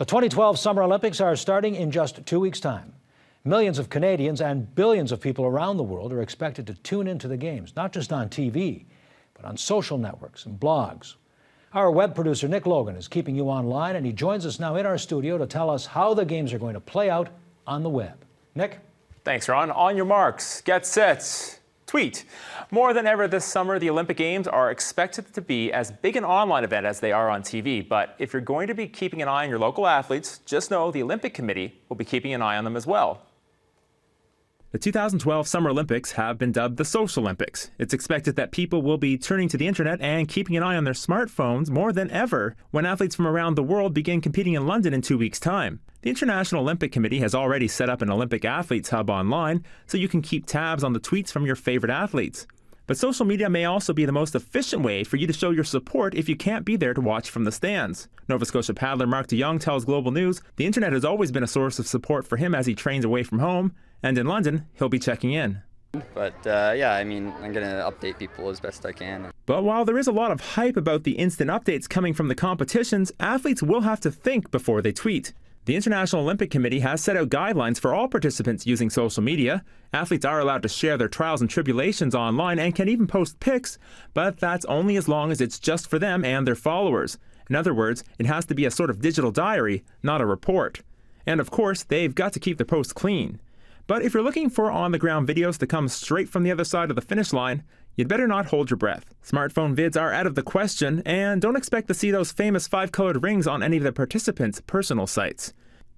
The 2012 Summer Olympics are starting in just 2 weeks' time. Millions of Canadians and billions of people around the world are expected to tune into the Games, not just on TV, but on social networks and blogs. Our web producer, Nick Logan, is keeping you online, and he joins us now in our studio to tell us how the Games are going to play out on the web. Nick? Thanks, Ron. On your marks, get set, tweet. More than ever this summer, the Olympic Games are expected to be as big an online event as they are on TV. But if you're going to be keeping an eye on your local athletes, just know the Olympic Committee will be keeping an eye on them as well. The 2012 Summer Olympics have been dubbed the Socialympics. It's expected that people will be turning to the internet and keeping an eye on their smartphones more than ever when athletes from around the world begin competing in London in 2 weeks' time. The International Olympic Committee has already set up an Olympic Athletes Hub online so you can keep tabs on the tweets from your favorite athletes. But social media may also be the most efficient way for you to show your support if you can't be there to watch from the stands. Nova Scotia paddler Mark de Jong tells Global News the internet has always been a source of support for him as he trains away from home, and in London, he'll be checking in. But yeah, I mean, I'm going to update people as best I can. But while there is a lot of hype about the instant updates coming from the competitions, athletes will have to think before they tweet. The International Olympic Committee has set out guidelines for all participants using social media. Athletes are allowed to share their trials and tribulations online and can even post pics, but that's only as long as it's just for them and their followers. In other words, it has to be a sort of digital diary, not a report. And of course, they've got to keep their posts clean. But if you're looking for on-the-ground videos to come straight from the other side of the finish line, you'd better not hold your breath. Smartphone vids are out of the question, and don't expect to see those famous 5-colored rings on any of the participants' personal sites.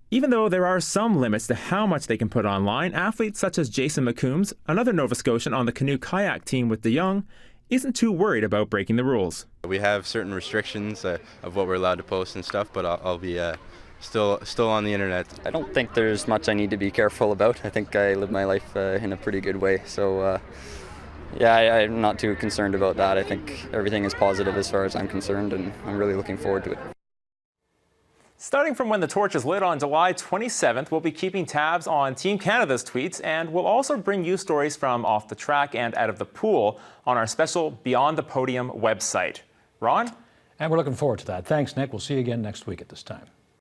Even though there are some limits to how much they can put online, athletes such as Jason McCombs, another Nova Scotian on the canoe-kayak team with de Jong, isn't too worried about breaking the rules. We have certain restrictions of what we're allowed to post and stuff, but I'll be still on the internet. I don't think there's much I need to be careful about. I think I live my life in a pretty good way. So yeah, I'm not too concerned about that. I think everything is positive as far as I'm concerned, and I'm really looking forward to it. Starting from when the torch is lit on July 27th, we'll be keeping tabs on Team Canada's tweets, and we'll also bring you stories from off the track and out of the pool on our special Beyond the Podium website. Ron? And we're looking forward to that. Thanks, Nick. We'll see you again next week at this time.